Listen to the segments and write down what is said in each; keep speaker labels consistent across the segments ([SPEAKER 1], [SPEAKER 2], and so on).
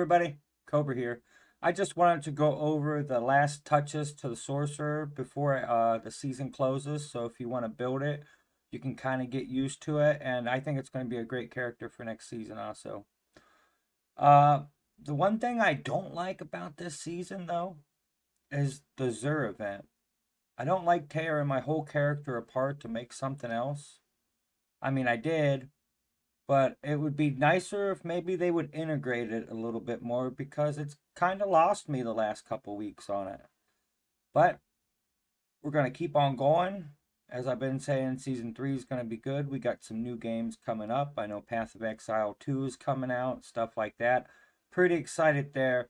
[SPEAKER 1] everybody, Cobra here. I just wanted to go over the last touches to the Sorcerer before the season closes. So if you want to build it, you can kind of get used to it. And I think it's going to be a great character for next season also. Uh, the one thing I don't like about this season, though, is the Zur event. I don't like tearing my whole character apart to make something else. I mean, I did, but it would be nicer if maybe they would integrate it a little bit more because it's kind of lost me the last couple weeks on it. But we're going to keep on going. As I've been saying, season 3 is going to be good. We got some new games coming up. I know Path of Exile 2 is coming out, stuff like that. Pretty excited there.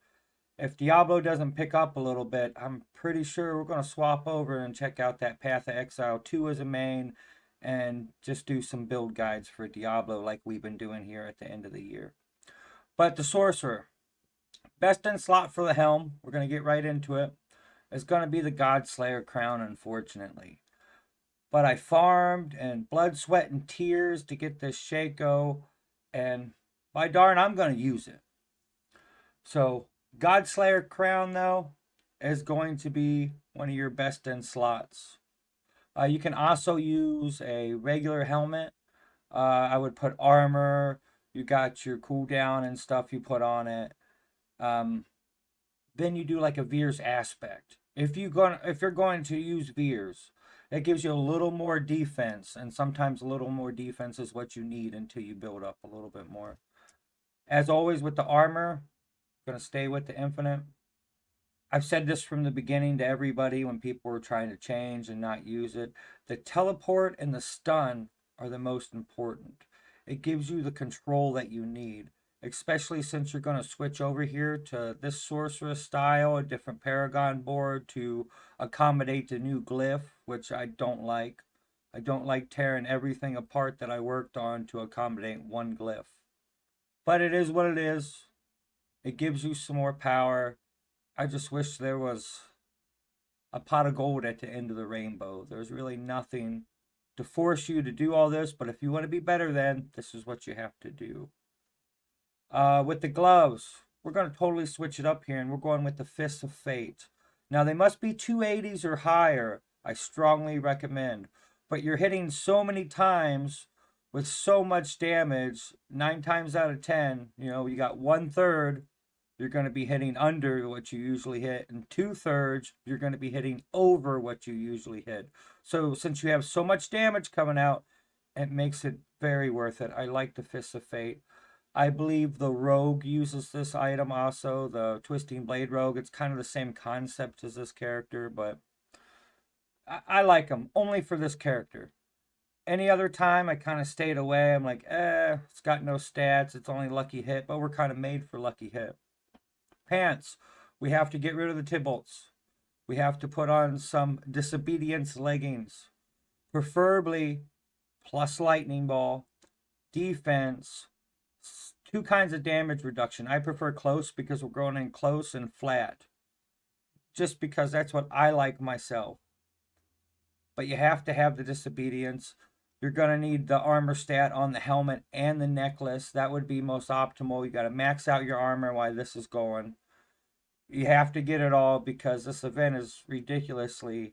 [SPEAKER 1] If Diablo doesn't pick up a little bit, I'm pretty sure we're going to swap over and check out that Path of Exile 2 as a main and just do some build guides for Diablo like we've been doing here at the end of the year. But the Sorcerer, best in slot for the helm, we're going to get right into it, is going to be the Godslayer crown, unfortunately. But I farmed and blood, sweat, and tears to get this Shaco, and by darn, I'm going to use it. So, Godslayer crown, though, is going to be one of your best in slots. You can also use a regular helmet. I would put armor. You got your cooldown and stuff you put on it. Then you do like a Veer's aspect. If you're going to use Veer's, it gives you a little more defense, and sometimes a little more defense is what you need until you build up a little bit more. As always with the armor, I'm gonna stay with the infinite. I've said this from the beginning to everybody when people were trying to change and not use it. The teleport and the stun are the most important. It gives you the control that you need, especially since you're going to switch over here to this sorcerer style, a different Paragon board to accommodate the new glyph, which I don't like. I don't like tearing everything apart that I worked on to accommodate one glyph. But it is what it is. It gives you some more power. I just wish there was a pot of gold at the end of the rainbow. There's really nothing to force you to do all this, but if you want to be better, then this is what you have to do. With the gloves, we're going to totally switch it up here, and we're going with the Fists of Fate. Now, they must be 280s or higher. I strongly recommend. But you're hitting so many times with so much damage, 9 times out of 10, you got 1/3 you're going to be hitting under what you usually hit, and 2/3 you're going to be hitting over what you usually hit. So since you have so much damage coming out, it makes it very worth it. I like the Fists of Fate. I believe the Rogue uses this item also, the Twisting Blade Rogue. It's kind of the same concept as this character, but I like him only for this character. Any other time, I kind of stayed away. I'm like, it's got no stats. It's only lucky hit, but we're kind of made for lucky hit. Pants, we have to get rid of the Tybalts. We have to put on some Disobedience leggings, preferably plus Lightning Ball, defense, 2 kinds of damage reduction. I prefer close because we're going in close and flat, just because that's what I like myself. But you have to have the Disobedience. You're going to need the armor stat on the helmet and the necklace. That would be most optimal. You got to max out your armor while this is going. You have to get it all because this event is ridiculously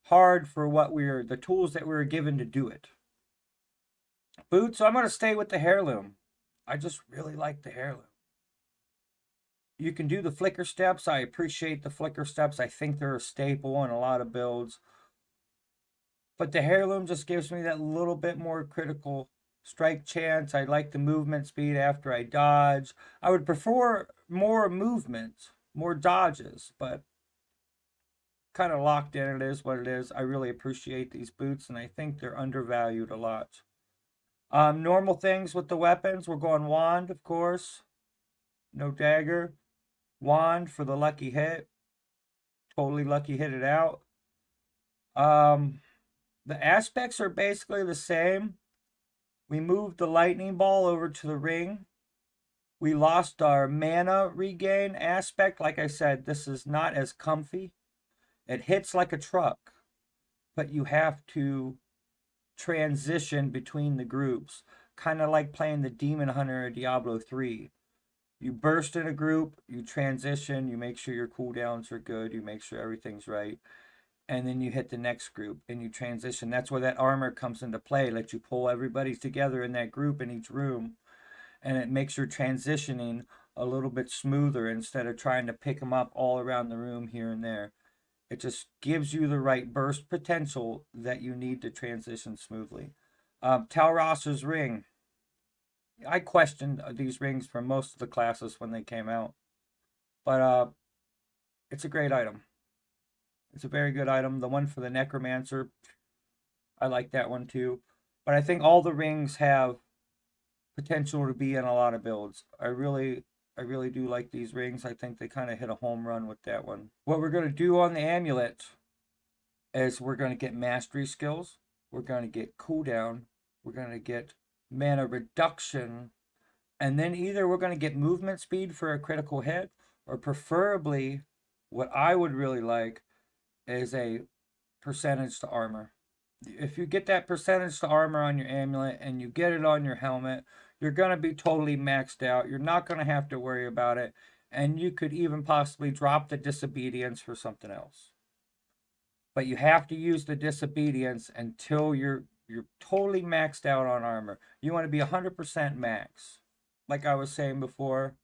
[SPEAKER 1] hard for the tools that we were given to do it. Boots, I'm going to stay with the heirloom. I just really like the heirloom. You can do the flicker steps. I appreciate the flicker steps. I think they're a staple in a lot of builds. But the heirloom just gives me that little bit more critical strike chance. I like the movement speed after I dodge. I would prefer more movement, more dodges, but kind of locked in. It is what it is. I really appreciate these boots, and I think they're undervalued a lot. Normal things with the weapons. We're going wand, of course. No dagger. Wand for the lucky hit. Totally lucky hit it out. The aspects are basically the same. We moved the lightning ball over to the ring. We lost our mana regain aspect. Like I said, this is not as comfy. It hits like a truck, but you have to transition between the groups. Kind of like playing the Demon Hunter or Diablo 3. You burst in a group, you transition, you make sure your cooldowns are good, you make sure everything's right, and then you hit the next group and you transition. That's where that armor comes into play. Let you pull everybody together in that group in each room, and it makes your transitioning a little bit smoother instead of trying to pick them up all around the room here and there. It just gives you the right burst potential that you need to transition smoothly. Talros's ring. I questioned these rings for most of the classes when they came out, but it's a great item. It's a very good item. The one for the Necromancer, I like that one too. But I think all the rings have potential to be in a lot of builds. I really do like these rings. I think they kind of hit a home run with that one. What we're going to do on the amulet is we're going to get mastery skills. We're going to get cooldown. We're going to get mana reduction. And then either we're going to get movement speed for a critical hit, or preferably what I would really like is a percentage to armor. If you get that percentage to armor on your amulet and you get it on your helmet, you're going to be totally maxed out. You're not going to have to worry about it. And you could even possibly drop the disobedience for something else. But you have to use the disobedience until you're totally maxed out on armor. You want to be 100% max. Like I was saying before,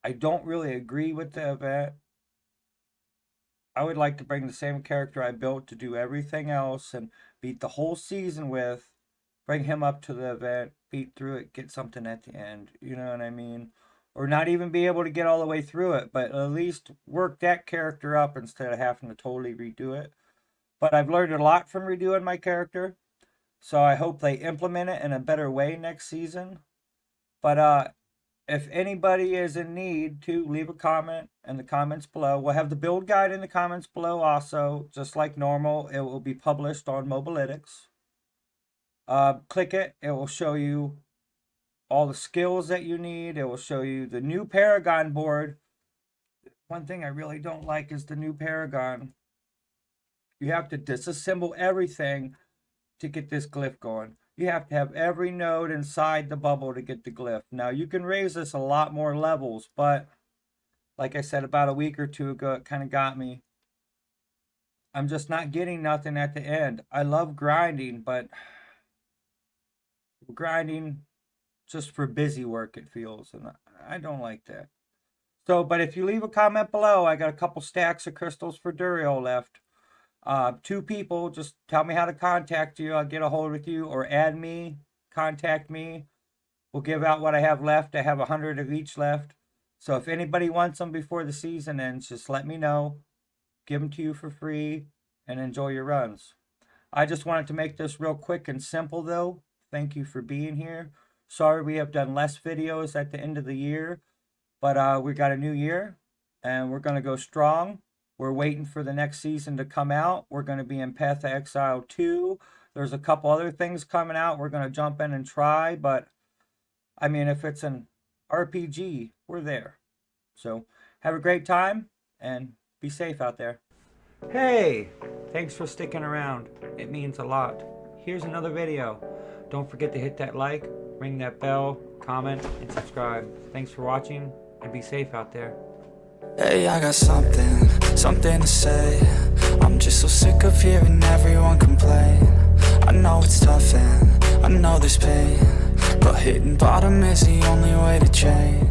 [SPEAKER 1] I don't really agree with the event. I would like to bring the same character I built to do everything else and beat the whole season with, bring him up to the event, beat through it, get something at the end. You know what I mean? Or not even be able to get all the way through it, but at least work that character up instead of having to totally redo it. But I've learned a lot from redoing my character, so I hope they implement it in a better way next season. But if anybody is in need, to leave a comment in the comments below. We'll have the build guide in the comments below also, just like normal. It will be published on Mobilytics. Click it. It will show you all the skills that you need. It will show you the new Paragon board. One thing I really don't like is the new Paragon. You have to disassemble everything to get this glyph going. You have to have every node inside the bubble to get the glyph. Now, you can raise this a lot more levels, but like I said about a week or two ago, it kind of got me. I'm just not getting nothing at the end. I love grinding, but grinding just for busy work, it feels, and I don't like that. So, but if you leave a comment below, I got a couple stacks of crystals for Duriel left. 2 people, just tell me how to contact you. I'll get a hold with you, or add me, contact me. We'll give out what I have left. I have 100 of each left. So if anybody wants them before the season ends, just let me know. Give them to you for free and enjoy your runs. I just wanted to make this real quick and simple though. Thank you for being here. Sorry we have done less videos at the end of the year, but we got a new year and we're going to go strong. We're waiting for the next season to come out. We're going to be in Path of Exile 2. There's a couple other things coming out we're going to jump in and try. But, I mean, if it's an RPG, we're there. So, have a great time and be safe out there. Hey, thanks for sticking around. It means a lot. Here's another video. Don't forget to hit that like, ring that bell, comment, and subscribe. Thanks for watching, and be safe out there.
[SPEAKER 2] Hey, I got something to say. I'm just so sick of hearing everyone complain. I know it's tough and I know there's pain, but hitting bottom is the only way to change.